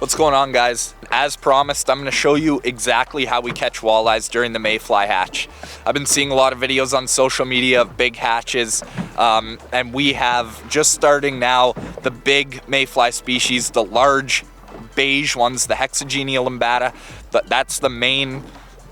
What's going on, guys? As promised, I'm going to show you exactly how we catch walleyes during the mayfly hatch. I've been seeing a lot of videos on social media of big hatches, and we have just starting now the big mayfly species, the large beige ones, the Hexagenia limbata. That's the main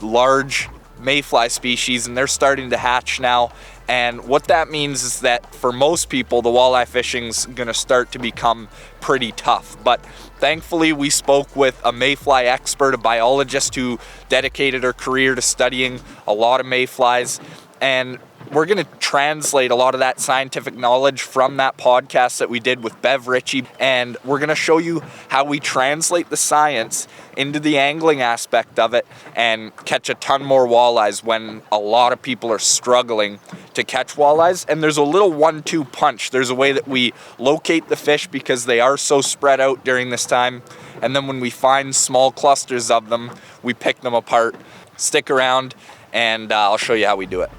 large mayfly species, and they're starting to hatch now. And what that means is that for most people, the walleye fishing's gonna start to become pretty tough. But thankfully, we spoke with a mayfly expert, a biologist who dedicated her career to studying a lot of mayflies. And we're gonna translate a lot of that scientific knowledge from that podcast that we did with Bev Ritchie. And we're gonna show you how we translate the science into the angling aspect of it and catch a ton more walleyes when a lot of people are struggling to catch walleyes. And there's a little 1-2 punch. There's a way that we locate the fish because they are so spread out during this time. And then when we find small clusters of them, we pick them apart. Stick around and I'll show you how we do it.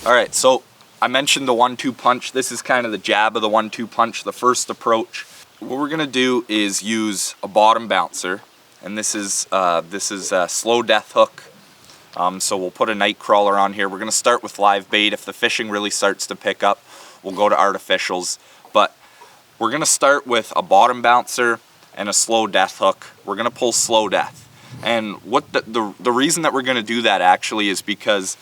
All right, so I mentioned the 1-2 punch. This is kind of the jab of the 1-2 punch, the first approach. What we're gonna do is use a bottom bouncer, and this is a slow death hook. So we'll put a night crawler on here. We're gonna start with live bait. If the fishing really starts to pick up, we'll go to artificials. But we're gonna start with a bottom bouncer and a slow death hook. We're gonna pull slow death. And what the reason that we're gonna do that actually is because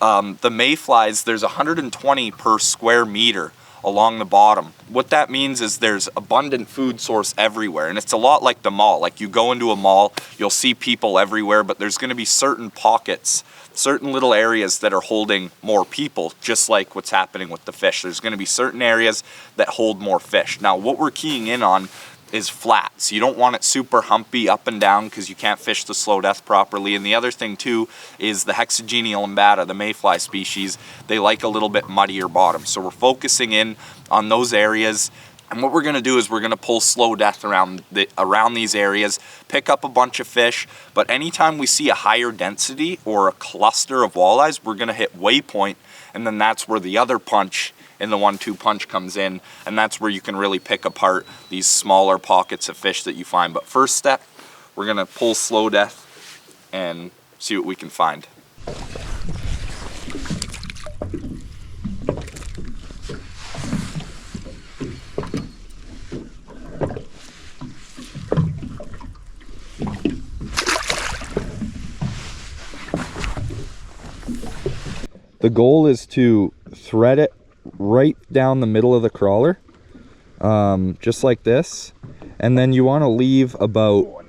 the mayflies, there's 120 per square meter along the bottom. What that means is there's abundant food source everywhere, and it's a lot like the mall. Like you go into a mall, you'll see people everywhere, but there's going to be certain pockets, certain little areas that are holding more people, just like what's happening with the fish. There's going to be certain areas that hold more fish. Now, what we're keying in on is flat, so you don't want it super humpy up and down because you can't fish the slow death properly. And the other thing too is the Hexagenia limbata, the mayfly species, they like a little bit muddier bottom. So we're focusing in on those areas, and what we're going to do is we're going to pull slow death around these areas, pick up a bunch of fish. But anytime we see a higher density or a cluster of walleyes, we're going to hit waypoint, and then that's where the other punch in the 1-2 punch comes in, and that's where you can really pick apart these smaller pockets of fish that you find. But first step, we're gonna pull slow death and see what we can find. The goal is to thread it right down the middle of the crawler, just like this, and then you want to leave about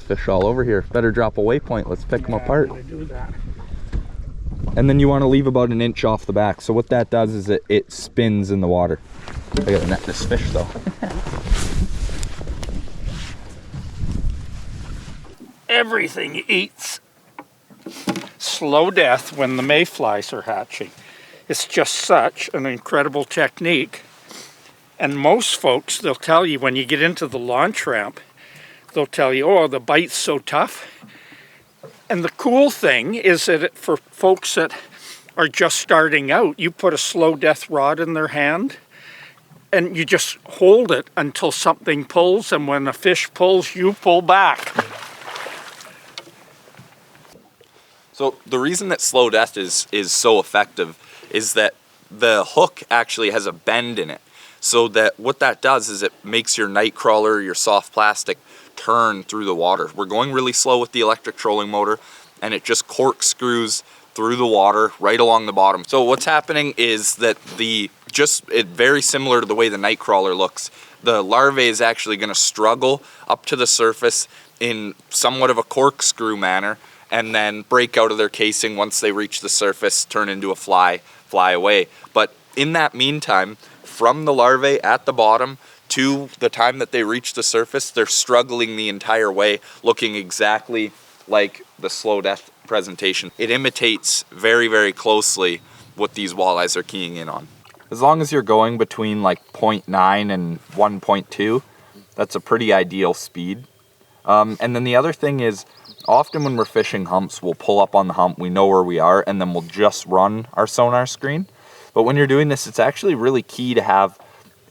fish all over here. Better drop a waypoint. Let's pick them apart. And then you want to leave about 1 inch off the back. So what that does is it spins in the water. I gotta net this fish though. Everything eats slow death when the mayflies are hatching. It's just such an incredible technique. And most folks, they'll tell you when you get into the launch ramp, they'll tell you, oh, the bite's so tough. And the cool thing is that for folks that are just starting out, you put a slow death rod in their hand and you just hold it until something pulls, and when a fish pulls, you pull back. So the reason that slow death is so effective is that the hook actually has a bend in it. So that what that does is it makes your night crawler, your soft plastic, turn through the water. We're going really slow with the electric trolling motor, and it just corkscrews through the water right along the bottom. So what's happening is that very similar to the way the night crawler looks, the larvae is actually going to struggle up to the surface in somewhat of a corkscrew manner, and then break out of their casing once they reach the surface, turn into a fly away. But in that meantime, from the larvae at the bottom to the time that they reach the surface, they're struggling the entire way, looking exactly like the slow death presentation. It imitates very, very closely what these walleyes are keying in on. As long as you're going between like 0.9 and 1.2, that's a pretty ideal speed. And then the other thing is, often when we're fishing humps, we'll pull up on the hump, we know where we are, and then we'll just run our sonar screen. But when you're doing this, it's actually really key to have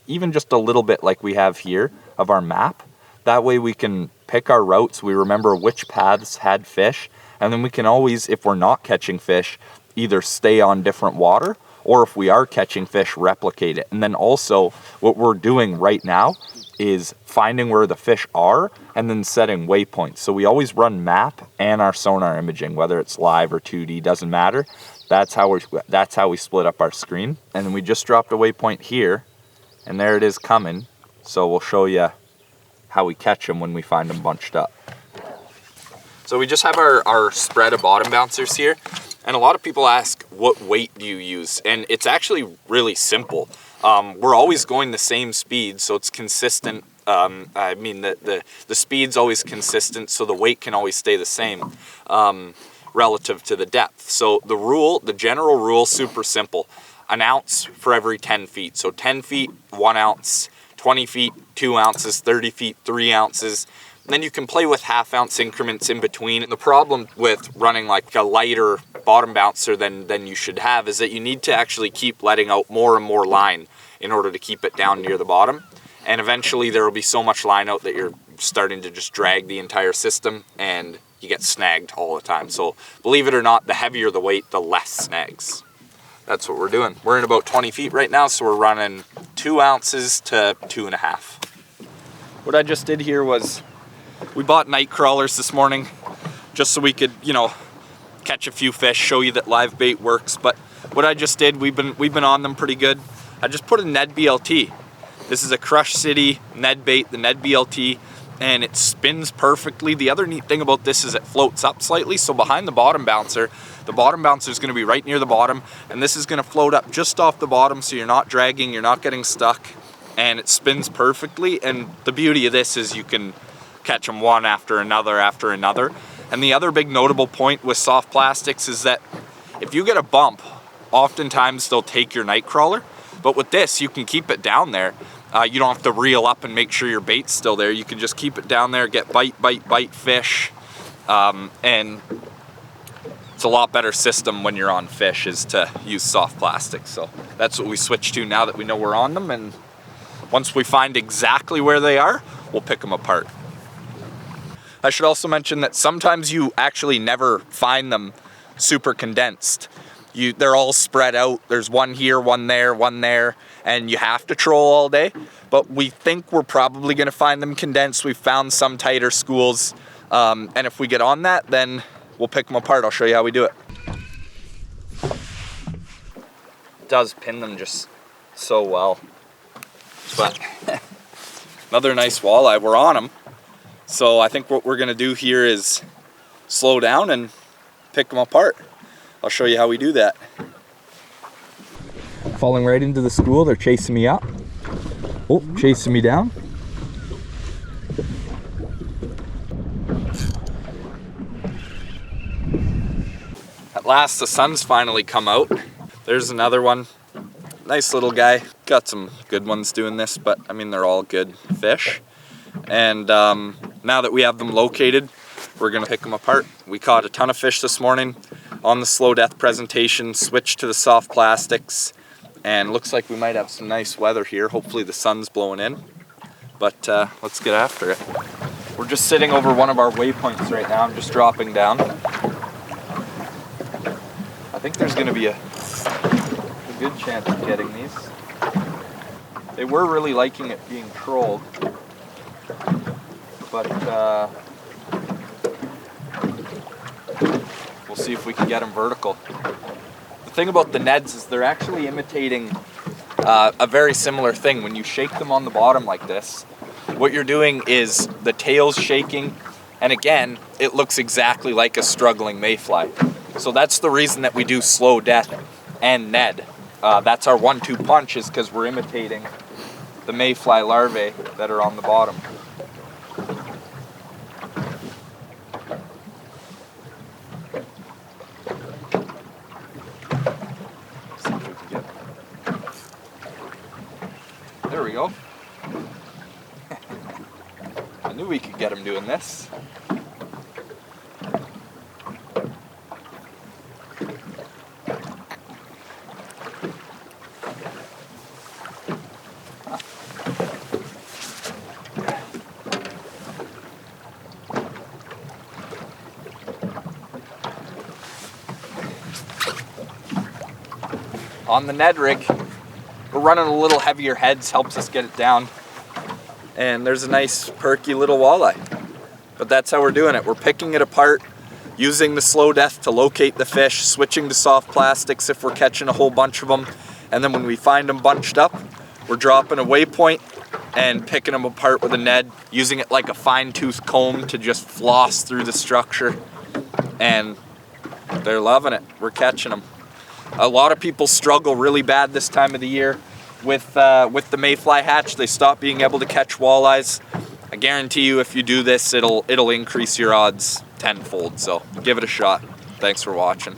even just a little bit like we have here of our map. That way we can pick our routes, we remember which paths had fish, and then we can always, if we're not catching fish, either stay on different water, or if we are catching fish, replicate it. And then also what we're doing right now is finding where the fish are and then setting waypoints. So we always run map and our sonar imaging, whether it's live or 2D, doesn't matter. That's how we split up our screen. And then we just dropped a waypoint here, and there it is coming. So we'll show you how we catch them when we find them bunched up. So we just have our spread of bottom bouncers here. And a lot of people ask, what weight do you use? And it's actually really simple. We're always going the same speed, so it's consistent. I mean, the speed's always consistent, so the weight can always stay the same relative to the depth. So the general rule, super simple. An ounce for every 10 feet. So 10 feet, 1 ounce, 20 feet, 2 ounces, 30 feet, 3 ounces. And then you can play with half-ounce increments in between. And the problem with running like a lighter bottom bouncer than you should have is that you need to actually keep letting out more and more line in order to keep it down near the bottom. And eventually there will be so much line out that you're starting to just drag the entire system and you get snagged all the time. So believe it or not, the heavier the weight, the less snags. That's what we're doing. We're in about 20 feet right now, so we're running 2 ounces to 2.5. What I just did here was we bought night crawlers this morning just so we could, catch a few fish, show you that live bait works. But what I just did, we've been on them pretty good. I just put a Ned BLT. This is a Crush City Ned bait, the Ned BLT, and it spins perfectly. The other neat thing about this is it floats up slightly, so behind the bottom bouncer is going to be right near the bottom, and this is going to float up just off the bottom, so you're not dragging, you're not getting stuck, and it spins perfectly. And the beauty of this is you can catch them one after another. And the other big notable point with soft plastics is that if you get a bump, oftentimes they'll take your night crawler, but with this you can keep it down there. You don't have to reel up and make sure your bait's still there. You can just keep it down there, get bite fish, and it's a lot better system when you're on fish is to use soft plastic. So that's what we switched to now that we know we're on them, and once we find exactly where they are, we'll pick them apart. I should also mention that sometimes you actually never find them super condensed. They're all spread out. There's one here, one there, and you have to troll all day. But we think we're probably going to find them condensed. We've found some tighter schools, and if we get on that, then we'll pick them apart. I'll show you how we do it. It does pin them just so well. But another nice walleye. We're on them. So I think what we're going to do here is slow down and pick them apart. I'll show you how we do that. Falling right into the school, they're chasing me up. Oh, chasing me down. At last, the sun's finally come out. There's another one. Nice little guy. Got some good ones doing this, but I mean, they're all good fish. And now that we have them located, we're gonna pick them apart. We caught a ton of fish this morning on the slow death presentation, switched to the soft plastics, and looks like we might have some nice weather here. Hopefully the sun's blowing in, but let's get after it. We're just sitting over one of our waypoints right now. I'm just dropping down. I think there's gonna be a good chance of getting these. They were really liking it being trolled, but we'll see if we can get them vertical. The thing about the Neds is they're actually imitating a very similar thing. When you shake them on the bottom like this, what you're doing is the tail's shaking, and again, it looks exactly like a struggling mayfly. So that's the reason that we do slow death and Ned. That's our 1-2 punch, is because we're imitating the mayfly larvae that are on the bottom. See if we can get them. There we go. I knew we could get them doing this. on the Ned rig. We're running a little heavier heads, helps us get it down. And there's a nice perky little walleye. But that's how we're doing it. We're picking it apart, using the slow death to locate the fish, switching to soft plastics if we're catching a whole bunch of them. And then when we find them bunched up, we're dropping a waypoint and picking them apart with a Ned, using it like a fine-tooth comb to just floss through the structure. And they're loving it. We're catching them. A lot of people struggle really bad this time of the year with the mayfly hatch. They stop being able to catch walleyes. I guarantee you if you do this, it'll increase your odds tenfold. So give it a shot. Thanks for watching.